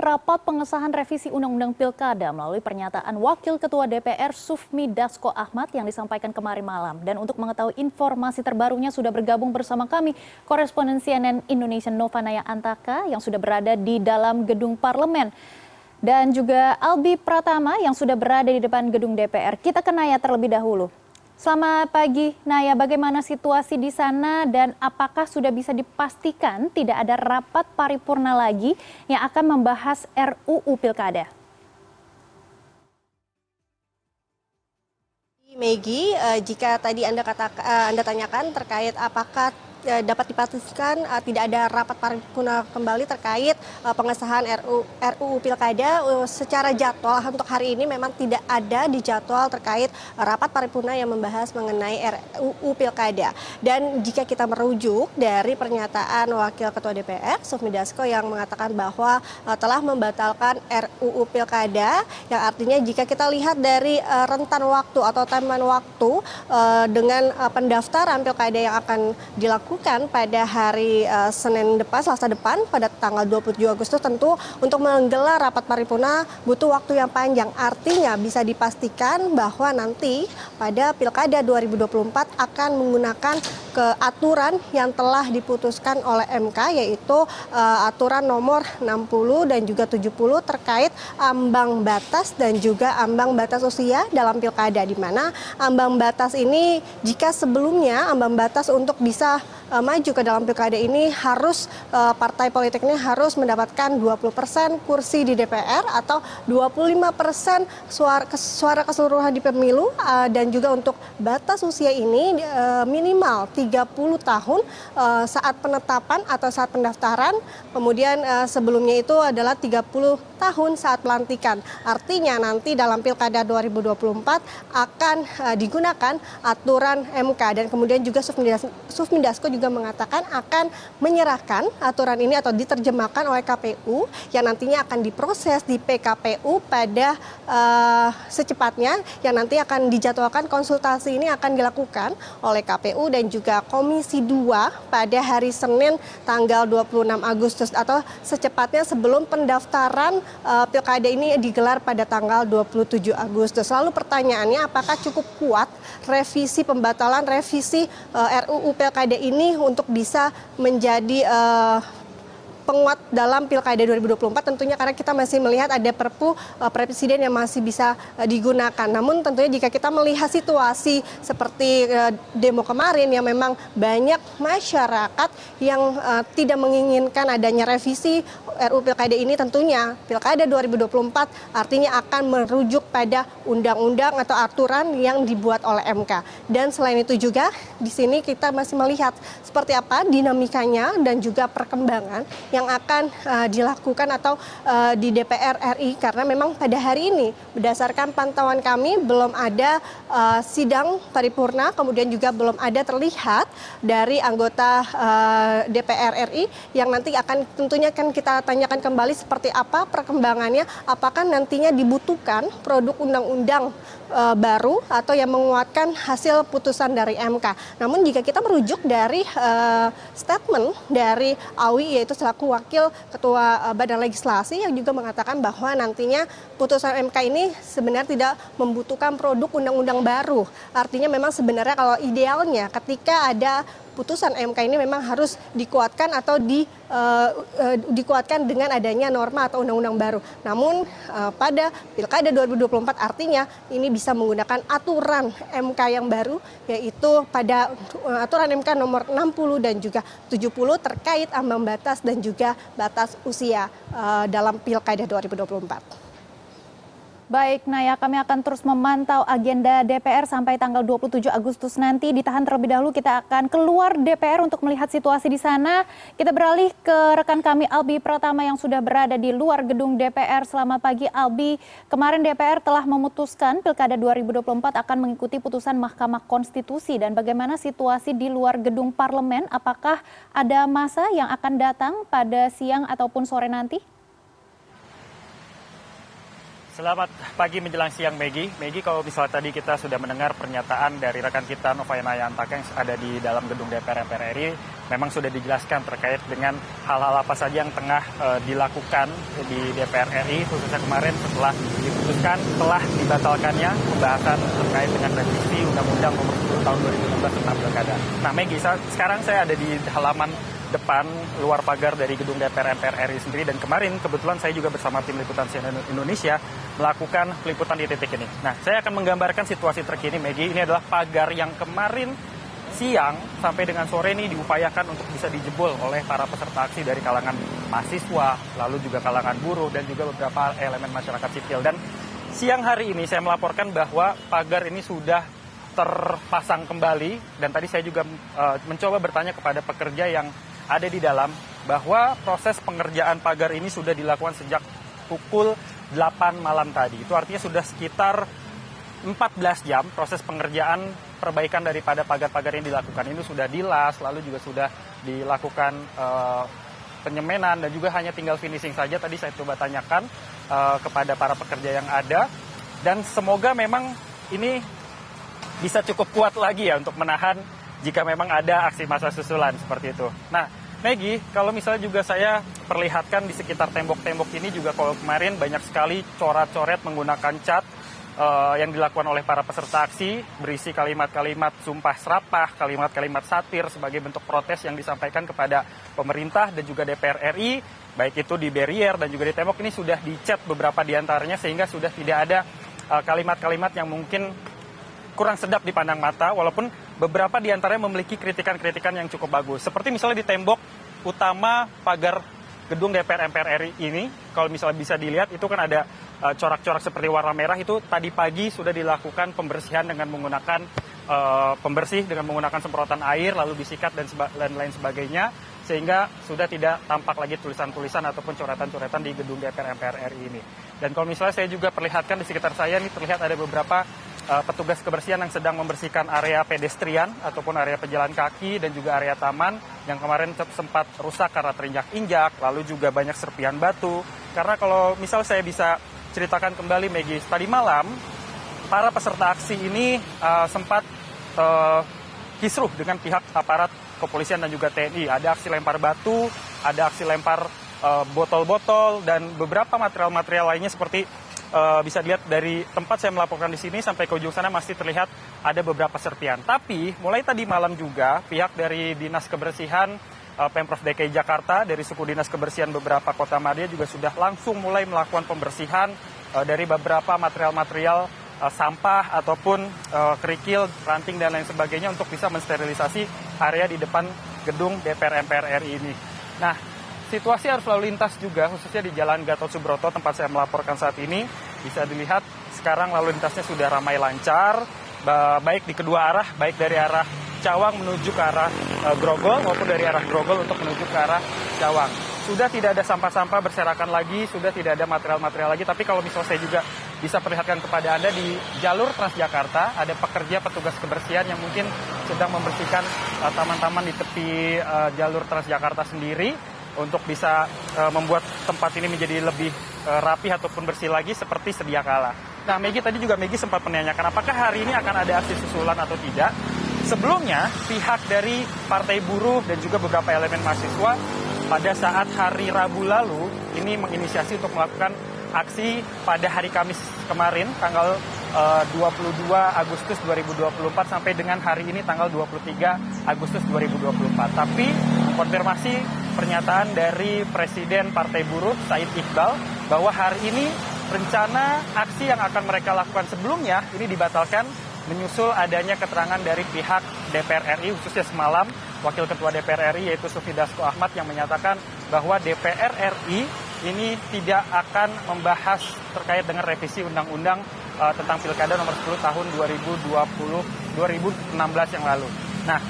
rapat pengesahan revisi Undang-Undang Pilkada melalui pernyataan Wakil Ketua DPR Sufmi Dasko Ahmad yang disampaikan kemarin malam. Dan untuk mengetahui informasi terbarunya sudah bergabung bersama kami koresponden CNN Indonesia Nova Naya Antaka yang sudah berada di dalam gedung parlemen. Dan juga Albi Pratama yang sudah berada di depan gedung DPR. Kita ke Naya terlebih dahulu. Selamat pagi, Naya. Bagaimana situasi di sana dan apakah sudah bisa dipastikan tidak ada rapat paripurna lagi yang akan membahas RUU Pilkada? Maggie, jika tadi Anda tanyakan terkait apakah dapat dipastikan tidak ada rapat paripurna kembali terkait pengesahan RUU Pilkada, secara jadwal untuk hari ini memang tidak ada di jadwal terkait rapat paripurna yang membahas mengenai RUU Pilkada. Dan jika kita merujuk dari pernyataan Wakil Ketua DPR Sufmi Dasko yang mengatakan bahwa telah membatalkan RUU Pilkada, yang artinya jika kita lihat dari rentan waktu atau timeline waktu dengan pendaftaran Pilkada yang akan dilakukan pada hari Senin depan, Selasa depan pada tanggal 27 Agustus, tentu untuk menggelar rapat paripurna butuh waktu yang panjang. Artinya bisa dipastikan bahwa nanti pada Pilkada 2024 akan menggunakan aturan yang telah diputuskan oleh MK, yaitu aturan nomor 60 dan juga 70 terkait ambang batas dan juga ambang batas usia dalam Pilkada, di mana ambang batas ini jika sebelumnya ambang batas untuk bisa maju ke dalam Pilkada ini harus partai politik ini harus mendapatkan 20% kursi di DPR atau 25% suara keseluruhan di pemilu, dan juga untuk batas usia ini minimal 30 tahun saat penetapan atau saat pendaftaran, kemudian sebelumnya itu adalah 30 tahun saat pelantikan. Artinya nanti dalam Pilkada 2024 akan digunakan aturan MK, dan kemudian juga Sufmi Dasko juga mengatakan akan menyerahkan aturan ini atau diterjemahkan oleh KPU yang nantinya akan diproses di PKPU pada secepatnya, yang nanti akan dijadwalkan konsultasi ini akan dilakukan oleh KPU dan juga Komisi 2 pada hari Senin tanggal 26 Agustus atau secepatnya sebelum pendaftaran Pilkada ini digelar pada tanggal 27 Agustus. Lalu pertanyaannya, apakah cukup kuat pembatalan revisi RUU Pilkada ini untuk bisa menjadi penguat dalam Pilkada 2024, tentunya karena kita masih melihat ada Perpu Presiden yang masih bisa digunakan. Namun tentunya jika kita melihat situasi seperti demo kemarin yang memang banyak masyarakat yang tidak menginginkan adanya revisi RUU Pilkada ini, tentunya Pilkada 2024 artinya akan merujuk pada undang-undang atau aturan yang dibuat oleh MK. Dan selain itu juga di sini kita masih melihat seperti apa dinamikanya dan juga perkembangan yang akan dilakukan atau di DPR RI, karena memang pada hari ini berdasarkan pantauan kami belum ada sidang paripurna, kemudian juga belum ada terlihat dari anggota DPR RI yang nanti akan tentunya kan kita tanyakan kembali seperti apa perkembangannya, apakah nantinya dibutuhkan produk undang-undang baru atau yang menguatkan hasil putusan dari MK. Namun jika kita merujuk dari statement dari Awi, yaitu selaku Wakil Ketua Badan Legislasi, yang juga mengatakan bahwa nantinya putusan MK ini sebenarnya tidak membutuhkan produk undang-undang baru. Artinya memang sebenarnya kalau idealnya ketika ada putusan MK ini memang harus dikuatkan atau dikuatkan dengan adanya norma atau undang-undang baru. Namun pada Pilkada 2024 artinya ini bisa menggunakan aturan MK yang baru, yaitu pada aturan MK nomor 60 dan juga 70 terkait ambang batas dan juga batas usia dalam Pilkada 2024. Baik, Naya, kami akan terus memantau agenda DPR sampai tanggal 27 Agustus nanti. Ditahan terlebih dahulu, kita akan keluar DPR untuk melihat situasi di sana. Kita beralih ke rekan kami Albi Pratama yang sudah berada di luar gedung DPR. Selamat pagi, Albi. Kemarin DPR telah memutuskan Pilkada 2024 akan mengikuti putusan Mahkamah Konstitusi. Dan bagaimana situasi di luar gedung parlemen? Apakah ada massa yang akan datang pada siang ataupun sore nanti? Selamat pagi menjelang siang, Maggie. Maggie, kalau misalnya tadi kita sudah mendengar pernyataan dari rekan kita Nova Naya Antaka yang ada di dalam gedung DPR RI memang sudah dijelaskan terkait dengan hal-hal apa saja yang tengah dilakukan di DPR RI, khususnya kemarin setelah diputuskan telah dibatalkannya pembahasan terkait dengan revisi Undang-Undang Nomor 10 Tahun 2016 tentang Pilkada. Nah, Maggie, sekarang saya ada di halaman depan luar pagar dari gedung DPR MPR RI sendiri, dan kemarin kebetulan saya juga bersama tim liputan CNN Indonesia melakukan peliputan di titik ini. Nah, saya akan menggambarkan situasi terkini, Maggie. Ini adalah pagar yang kemarin siang sampai dengan sore ini diupayakan untuk bisa dijebol oleh para peserta aksi dari kalangan mahasiswa, lalu juga kalangan buruh, dan juga beberapa elemen masyarakat sipil. Dan siang hari ini saya melaporkan bahwa pagar ini sudah terpasang kembali, dan tadi saya juga mencoba bertanya kepada pekerja yang ada di dalam bahwa proses pengerjaan pagar ini sudah dilakukan sejak pukul 8 malam tadi. Itu artinya sudah sekitar 14 jam proses pengerjaan perbaikan daripada pagar-pagar yang dilakukan. Ini sudah dilas, lalu juga sudah dilakukan penyemenan, dan juga hanya tinggal finishing saja. Tadi saya coba tanyakan kepada para pekerja yang ada, dan semoga memang ini bisa cukup kuat lagi ya untuk menahan jika memang ada aksi massa susulan seperti itu. Nah, Maggie, kalau misalnya juga saya perlihatkan di sekitar tembok-tembok ini juga kalau kemarin banyak sekali coret-coret menggunakan cat yang dilakukan oleh para peserta aksi, berisi kalimat-kalimat sumpah serapah, kalimat-kalimat satir sebagai bentuk protes yang disampaikan kepada pemerintah dan juga DPR RI, baik itu di barrier dan juga di tembok. Ini sudah dicat beberapa diantaranya sehingga sudah tidak ada kalimat-kalimat yang mungkin kurang sedap dipandang mata, walaupun beberapa diantaranya memiliki kritikan-kritikan yang cukup bagus. Seperti misalnya di tembok utama pagar gedung DPR MPR RI ini, kalau misalnya bisa dilihat itu kan ada corak-corak seperti warna merah. Itu tadi pagi sudah dilakukan pembersihan dengan menggunakan pembersih dengan menggunakan semprotan air lalu disikat dan lain sebagainya, sehingga sudah tidak tampak lagi tulisan-tulisan ataupun coretan-coretan di gedung DPR MPR RI ini. Dan kalau misalnya saya juga perlihatkan di sekitar saya ini terlihat ada beberapa petugas kebersihan yang sedang membersihkan area pedestrian ataupun area pejalan kaki dan juga area taman yang kemarin sempat rusak karena terinjak-injak, lalu juga banyak serpihan batu. Karena kalau misal saya bisa ceritakan kembali, Maggie, tadi malam para peserta aksi ini sempat kisruh dengan pihak aparat kepolisian dan juga TNI. Ada aksi lempar batu, ada aksi lempar botol-botol, dan beberapa material-material lainnya seperti bisa dilihat dari tempat saya melaporkan di sini sampai ke ujung sana masih terlihat ada beberapa serpihan. Tapi mulai tadi malam juga pihak dari Dinas Kebersihan Pemprov DKI Jakarta dari suku Dinas Kebersihan beberapa kota madya juga sudah langsung mulai melakukan pembersihan dari beberapa material-material sampah ataupun kerikil, ranting dan lain sebagainya untuk bisa mensterilisasi area di depan gedung DPR MPR RI ini. Nah, situasi arus lalu lintas juga khususnya di Jalan Gatot Subroto tempat saya melaporkan saat ini bisa dilihat sekarang lalu lintasnya sudah ramai lancar, baik di kedua arah, baik dari arah Cawang menuju ke arah Grogol maupun dari arah Grogol untuk menuju ke arah Cawang. Sudah tidak ada sampah-sampah berserakan lagi, sudah tidak ada material-material lagi. Tapi kalau misalnya saya juga bisa perlihatkan kepada Anda di jalur Transjakarta ada pekerja petugas kebersihan yang mungkin sedang membersihkan taman-taman di tepi jalur Transjakarta sendiri untuk bisa membuat tempat ini menjadi lebih rapi ataupun bersih lagi seperti sedia kala. Nah, Maggie, tadi juga Maggie sempat menanyakan apakah hari ini akan ada aksi susulan atau tidak. Sebelumnya, pihak dari Partai Buruh dan juga beberapa elemen mahasiswa pada saat hari Rabu lalu ini menginisiasi untuk melakukan aksi pada hari Kamis kemarin, tanggal 22 Agustus 2024 sampai dengan hari ini tanggal 23 Agustus 2024. Tapi konfirmasi pernyataan dari Presiden Partai Buruh Said Iqbal bahwa hari ini rencana aksi yang akan mereka lakukan sebelumnya ini dibatalkan menyusul adanya keterangan dari pihak DPR RI, khususnya semalam Wakil Ketua DPR RI yaitu Sufi Dasko Ahmad yang menyatakan bahwa DPR RI ini tidak akan membahas terkait dengan revisi Undang-Undang tentang Pilkada nomor 10 tahun 2016 yang lalu. Nah,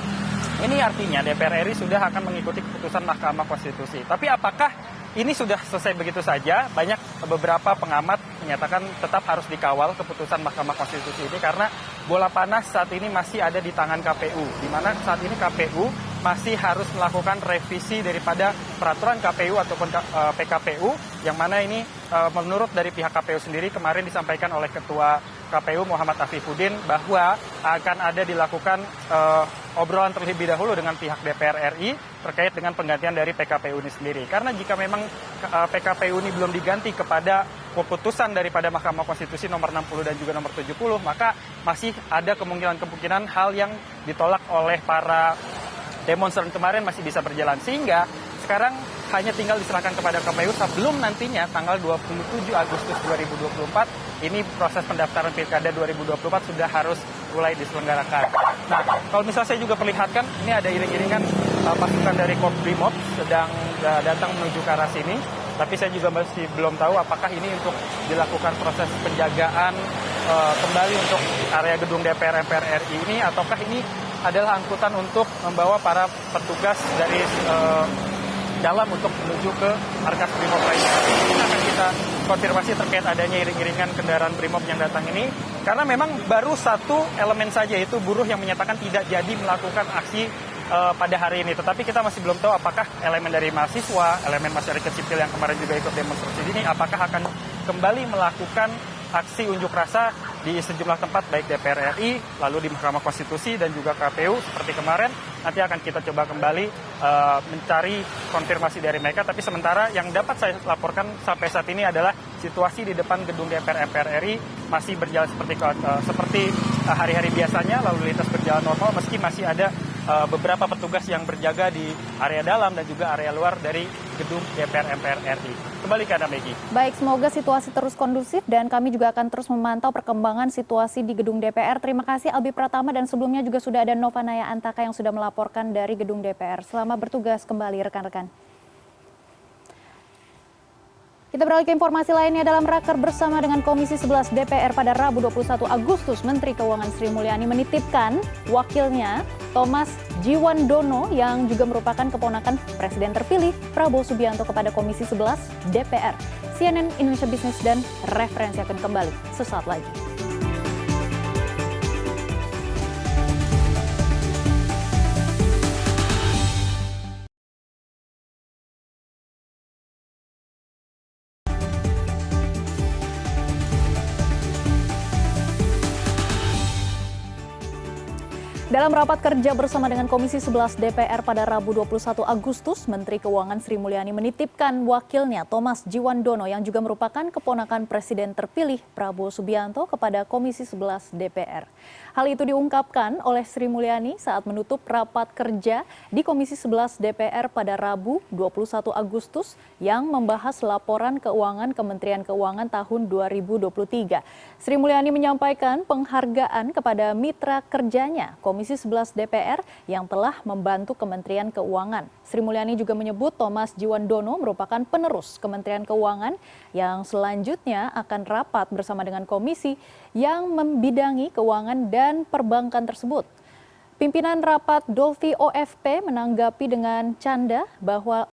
ini artinya DPR RI sudah akan mengikuti keputusan Mahkamah Konstitusi. Tapi apakah ini sudah selesai begitu saja? Banyak beberapa pengamat menyatakan tetap harus dikawal keputusan Mahkamah Konstitusi ini karena bola panas saat ini masih ada di tangan KPU, di mana saat ini KPU masih harus melakukan revisi daripada peraturan KPU ataupun PKPU, yang mana ini menurut dari pihak KPU sendiri kemarin disampaikan oleh Ketua KPU Muhammad Afifuddin bahwa akan ada dilakukan obrolan terlebih dahulu dengan pihak DPR RI terkait dengan penggantian dari PKPU ini sendiri. Karena jika memang PKPU ini belum diganti kepada keputusan daripada Mahkamah Konstitusi nomor 60 dan juga nomor 70, maka masih ada kemungkinan hal yang ditolak oleh para demonstran kemarin masih bisa berjalan. Sehingga sekarang hanya tinggal diserahkan kepada KPU sebelum nantinya tanggal 27 Agustus 2024 ini proses pendaftaran Pilkada 2024 sudah harus mulai diselenggarakan. Nah, kalau misalnya saya juga perlihatkan, ini ada iring-iringan pasukan dari Kobrimob sedang datang menuju ke arah sini. Tapi saya juga masih belum tahu apakah ini untuk dilakukan proses penjagaan kembali untuk area gedung DPR MPR RI ini, ataukah ini adalah angkutan untuk membawa para petugas dari dalam untuk menuju ke markas Brimob lainnya. Ini akan kita konfirmasi terkait adanya iring-iringan kendaraan Brimob yang datang ini, karena memang baru satu elemen saja, yaitu buruh yang menyatakan tidak jadi melakukan aksi pada hari ini. Tetapi kita masih belum tahu apakah elemen dari mahasiswa, elemen masyarakat sipil yang kemarin juga ikut demonstrasi ini, apakah akan kembali melakukan aksi unjuk rasa di sejumlah tempat baik DPR RI, lalu di Mahkamah Konstitusi dan juga KPU seperti kemarin. Nanti akan kita coba kembali mencari konfirmasi dari mereka. Tapi sementara yang dapat saya laporkan sampai saat ini adalah situasi di depan gedung DPR MPR RI masih berjalan seperti hari-hari biasanya, lalu lintas berjalan normal meski masih ada beberapa petugas yang berjaga di area dalam dan juga area luar dari gedung DPR MPR RI. Kembali ke Anda, Maggie. Baik, semoga situasi terus kondusif dan kami juga akan terus memantau perkembangan situasi di gedung DPR. Terima kasih Albi Pratama, dan sebelumnya juga sudah ada Nova Naya Antaka yang sudah melaporkan dari gedung DPR. Selamat bertugas kembali rekan-rekan. Kita beralih ke informasi lainnya. Dalam raker bersama dengan Komisi 11 DPR pada Rabu 21 Agustus, Menteri Keuangan Sri Mulyani menitipkan wakilnya Thomas Djiwandono yang juga merupakan keponakan Presiden terpilih Prabowo Subianto kepada Komisi 11 DPR. CNN Indonesia Business dan Referensi akan kembali sesaat lagi. Dalam rapat kerja bersama dengan Komisi 11 DPR pada Rabu 21 Agustus, Menteri Keuangan Sri Mulyani menitipkan wakilnya Thomas Djiwandono yang juga merupakan keponakan Presiden terpilih Prabowo Subianto kepada Komisi 11 DPR. Hal itu diungkapkan oleh Sri Mulyani saat menutup rapat kerja di Komisi 11 DPR pada Rabu 21 Agustus yang membahas laporan keuangan Kementerian Keuangan tahun 2023. Sri Mulyani menyampaikan penghargaan kepada mitra kerjanya Komisi 11 DPR yang telah membantu Kementerian Keuangan. Sri Mulyani juga menyebut Thomas Djiwandono merupakan penerus Kementerian Keuangan yang selanjutnya akan rapat bersama dengan komisi yang membidangi keuangan dan perbankan tersebut. Pimpinan rapat Dolfi OFP menanggapi dengan canda bahwa